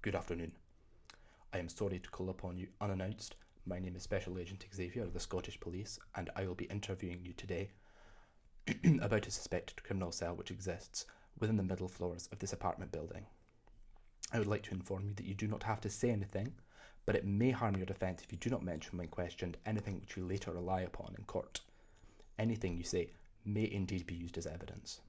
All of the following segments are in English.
Good afternoon. I am sorry to call upon you unannounced. My name is Special Agent Xavier of the Scottish Police, and I will be interviewing you today about a suspected criminal cell which exists within the middle floors of this apartment building. I would like to inform you that you do not have to say anything, but it may harm your defence if you do not mention when questioned anything which you later rely upon in court. Anything you say may indeed be used as evidence.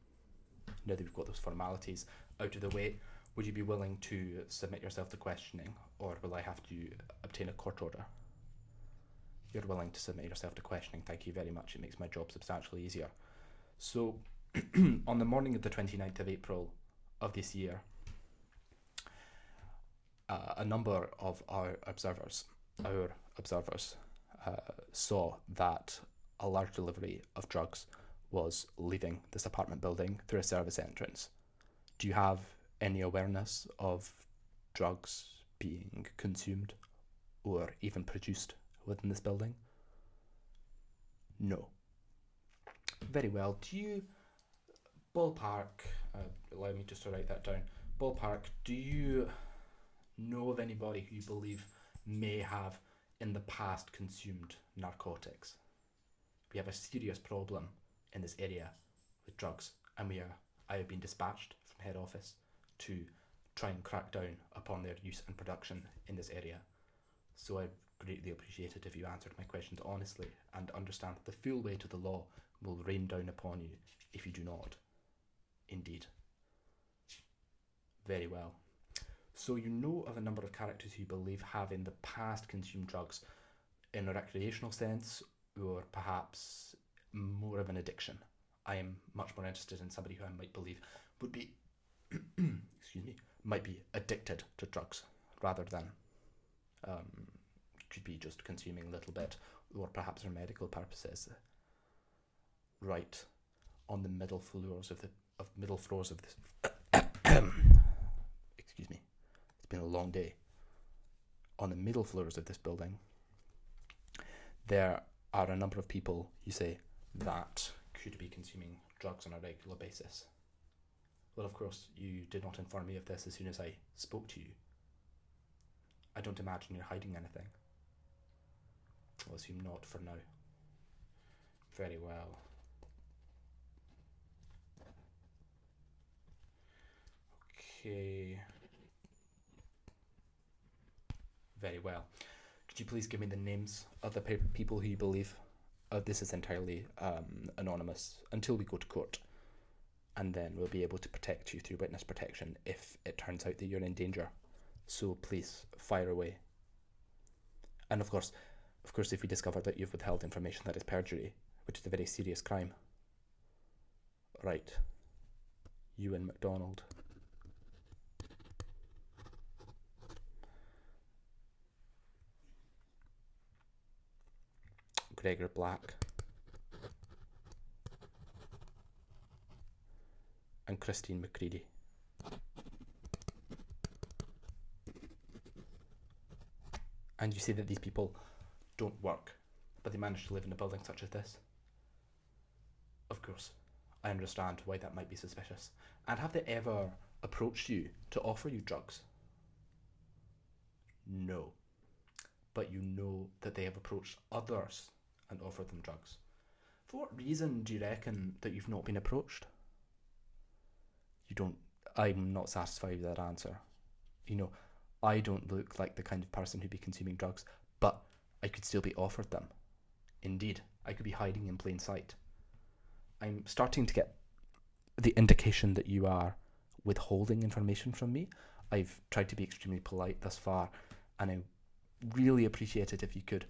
Now that we've got those formalities out of the way, would you be willing to submit yourself to questioning, or will I have to obtain a court order? You're willing to submit yourself to questioning, thank you very much. It makes my job substantially easier. So, on the morning of the 29th of April of this year, a number of our observers saw that a large delivery of drugs was leaving this apartment building through a service entrance. Do you have any awareness of drugs being consumed or even produced within this building? No. Very well. Do you, ballpark, allow me just to write that down, ballpark, do you know of anybody who you believe may have in the past consumed narcotics? We have a serious problem in this area with drugs, and I have been dispatched from head office to try and crack down upon their use and production in this area. So I greatly appreciate it if you answered my questions honestly and understand that the full weight of the law will rain down upon you if you do not. Indeed. Very well. So you know of a number of characters who you believe have in the past consumed drugs in a recreational sense, or perhaps more of an addiction. I am much more interested in somebody who I might believe would be might be addicted to drugs rather than could be just consuming a little bit, or perhaps for medical purposes. Right, on the middle floors of this excuse me, it's been a long day. On the middle floors of this building, there are a number of people, you say, that could be consuming drugs on a regular basis. Well, of course, you did not inform me of this as soon as I spoke to you. I don't imagine you're hiding anything. I'll assume not for now. Very well. Okay. Very well. Could you please give me the names of the people who you believe? This is entirely anonymous until we go to court. And then we'll be able to protect you through witness protection if it turns out that you're in danger. So please, fire away. And of course, if we discover that you've withheld information, that is perjury, which is a very serious crime. Right. Ewan MacDonald. Gregor Black. And Christine McCready. And you say that these people don't work, but they manage to live in a building such as this? Of course, I understand why that might be suspicious. And have they ever approached you to offer you drugs? No. But you know that they have approached others and offered them drugs. For what reason do you reckon that you've not been approached? I'm not satisfied with that answer. I don't look like the kind of person who'd be consuming drugs, but I could still be offered them. Indeed, I could be hiding in plain sight. I'm starting to get the indication that you are withholding information from me. I've tried to be extremely polite thus far, and I really appreciate it if you could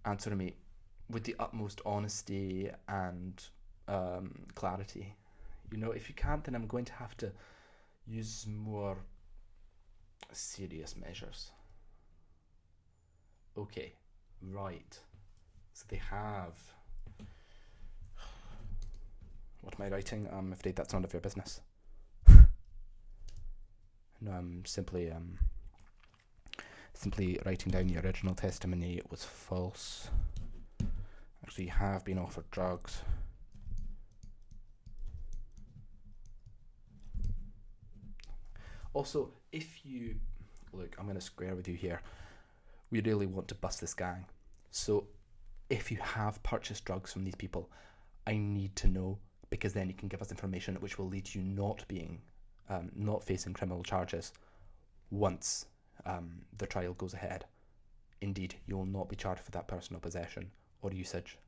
answer me with the utmost honesty and clarity. If you can't, then I'm going to have to use more serious measures. Okay, right. So they have... What am I writing? I'm afraid that's none of your business. No, I'm simply writing down the original testimony. It was false. Actually, you have been offered drugs. Also, if you look, I'm going to square with you here. We really want to bust this gang. So if you have purchased drugs from these people, I need to know, because then you can give us information which will lead to you not facing criminal charges once the trial goes ahead. Indeed, you will not be charged for that personal possession or usage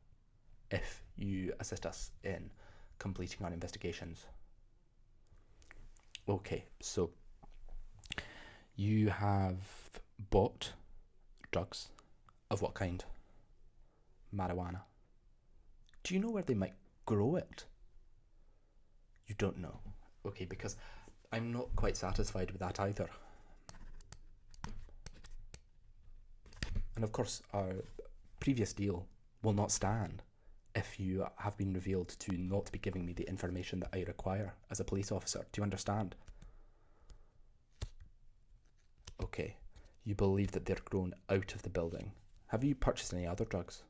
if you assist us in completing our investigations. Okay, so you have bought drugs. Of what kind? Marijuana. Do you know where they might grow it? You don't know. Okay, because I'm not quite satisfied with that either. And of course, our previous deal will not stand if you have been revealed to not be giving me the information that I require as a police officer. Do you understand? Okay, you believe that they're grown out of the building. Have you purchased any other drugs?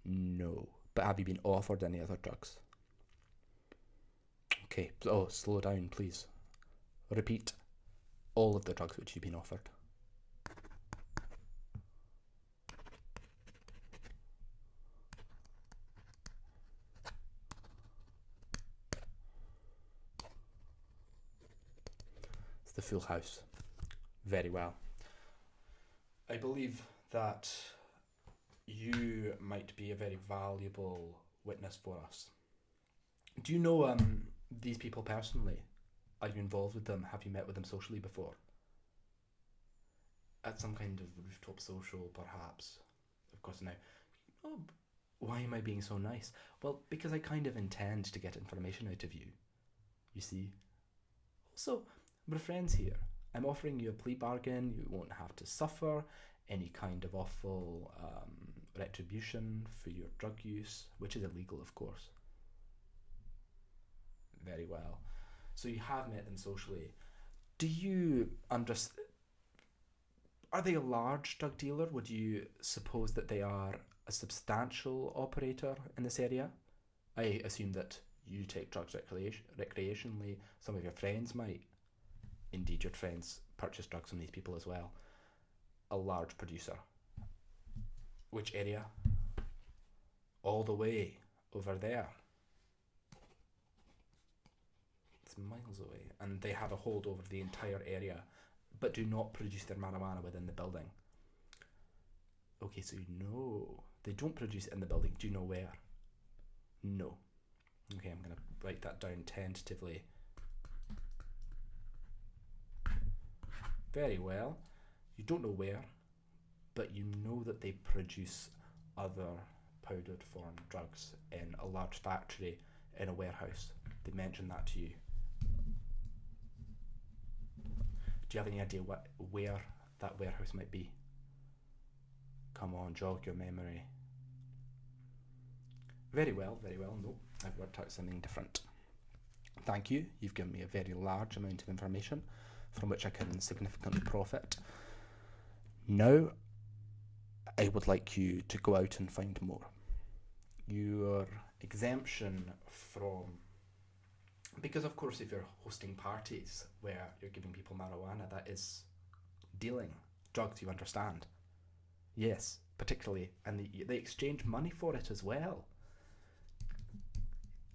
No. But have you been offered any other drugs? Okay, slow down, please. Repeat all of the drugs which you've been offered. It's the full house. Very well. I believe that you might be a very valuable witness for us. Do you know these people personally? Are you involved with them? Have you met with them socially before? At some kind of rooftop social, perhaps. Of course, now, why am I being so nice? Well, because I kind of intend to get information out of you. You see? Also, we're friends here. I'm offering you a plea bargain. You won't have to suffer any kind of awful retribution for your drug use, which is illegal, of course. Very well. So you have met them socially. Do you understand? Are they a large drug dealer? Would you suppose that they are a substantial operator in this area? I assume that you take drugs recreationally. Some of your friends might. Indeed, your friends purchase drugs from these people as well. A large producer. Which area? All the way over there. It's miles away. And they have a hold over the entire area, but do not produce their marijuana within the building. Okay, so you know they don't produce it in the building. Do you know where? No. Okay, I'm going to write that down tentatively. Very well. You don't know where, but you know that they produce other powdered form drugs in a large factory in a warehouse. They mentioned that to you. Do you have any idea where that warehouse might be? Come on, jog your memory. Very well, very well. No, I've worked out something different. Thank you. You've given me a very large amount of information from which I can significantly profit. Now, I would like you to go out and find more. Your exemption from... Because, of course, if you're hosting parties where you're giving people marijuana, that is dealing drugs, you understand. Yes, particularly. And they exchange money for it as well.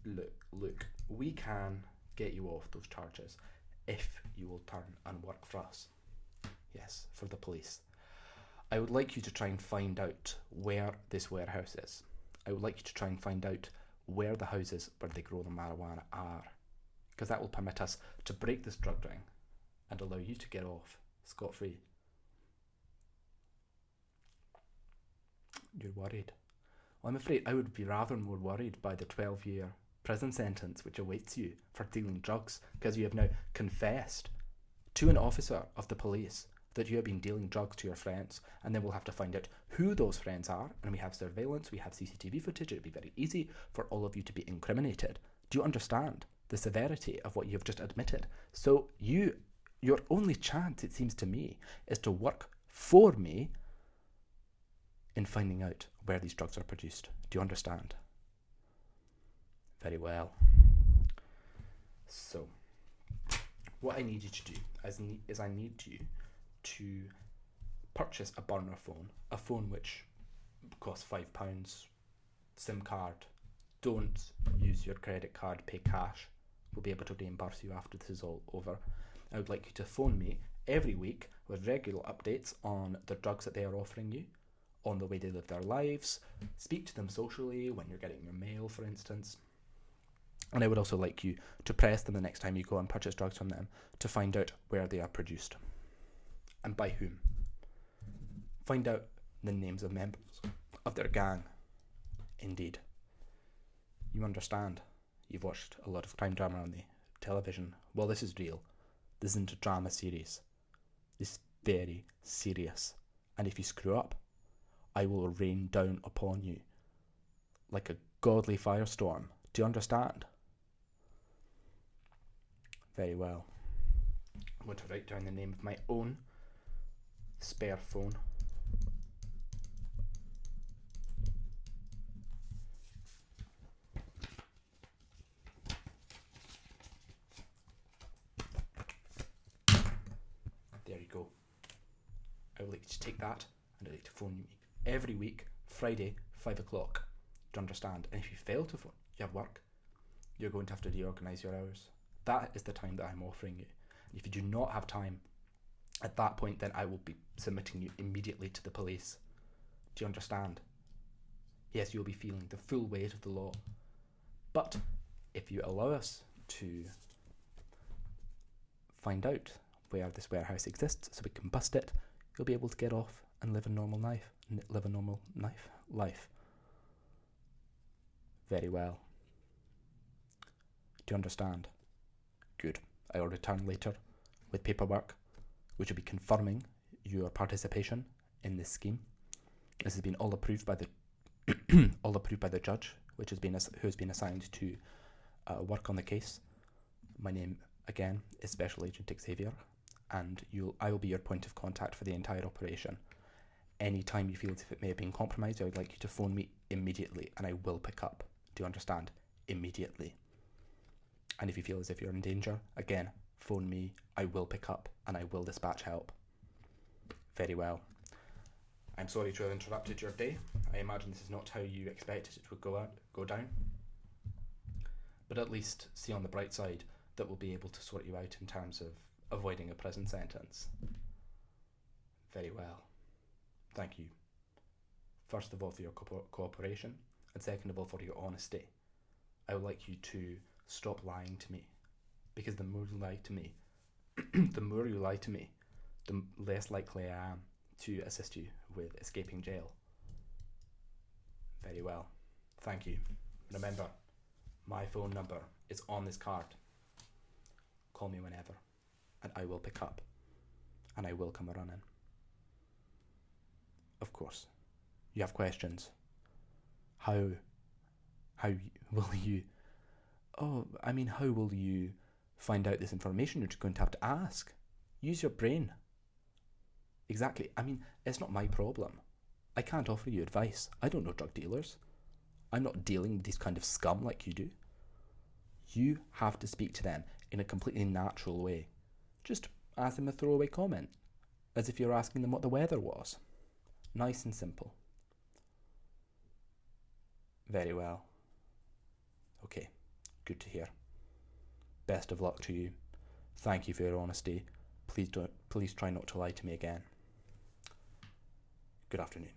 Look, we can get you off those charges if you will turn and work for us. Yes, for the police. I would like you to try and find out where this warehouse is. I would like you to try and find out where the houses where they grow the marijuana are, because that will permit us to break this drug ring and allow you to get off scot-free. You're worried. Well, I'm afraid I would be rather more worried by the 12-year prison sentence which awaits you for dealing drugs, because you have now confessed to an officer of the police that you have been dealing drugs to your friends, and then we'll have to find out who those friends are, and we have surveillance, we have CCTV footage. It'd be very easy for all of you to be incriminated. Do you understand the severity of what you've just admitted? So your only chance, it seems to me, is to work for me in finding out where these drugs are produced. Do you understand? Very well. So, What I need you to do is I need you to purchase a burner phone, a phone which costs £5, SIM card. Don't use your credit card, pay cash. We'll be able to reimburse you after this is all over. I would like you to phone me every week with regular updates on the drugs that they are offering you, on the way they live their lives. Speak to them socially when you're getting your mail, for instance. And I would also like you to press them the next time you go and purchase drugs from them to find out where they are produced and by whom. Find out the names of members of their gang. Indeed. You understand. You've watched a lot of crime drama on the television. Well, this is real. This isn't a drama series. This is very serious. And if you screw up, I will rain down upon you like a godly firestorm. Do you understand? Very well. I'm going to write down the name of my own spare phone. There you go. I would like you to take that and I'd like to phone me every week, Friday, 5 o'clock. Do you understand? And if you fail to phone, you have work, you're going to have to reorganise your hours. That is the time that I'm offering you. And if you do not have time, at that point then I will be submitting you immediately to the police. Do you understand? Yes, you'll be feeling the full weight of the law. But if you allow us to find out where this warehouse exists so we can bust it, you'll be able to get off and live a normal life. Life. Very well. Do you understand? Good. I will return later with paperwork which will be confirming your participation in this scheme. This has been all approved by the judge, who has been assigned to work on the case. My name again is Special Agent Xavier, and I will be your point of contact for the entire operation. Any time you feel as if it may have been compromised, I would like you to phone me immediately, and I will pick up. Do you understand? Immediately. And if you feel as if you're in danger, again, phone me, I will pick up, and I will dispatch help. Very well. I'm sorry to have interrupted your day. I imagine this is not how you expected it would go down. But at least see on the bright side that we'll be able to sort you out in terms of avoiding a prison sentence. Very well. Thank you. First of all for your cooperation, and second of all for your honesty. I would like you to stop lying to me, because the more you lie to me, the less likely I am to assist you with escaping jail. Very well. Thank you. Remember, my phone number is on this card. Call me whenever, and I will pick up, and I will come running. Of course. You have questions. How will you... how will you find out this information? You're just going to have to ask. Use your brain. Exactly. It's not my problem. I can't offer you advice. I don't know drug dealers. I'm not dealing with these kind of scum like you do. You have to speak to them in a completely natural way. Just ask them a throwaway comment, as if you're asking them what the weather was. Nice and simple. Very well. Okay, good to hear. Best of luck to you. Thank you for your honesty. Please try not to lie to me again. Good afternoon.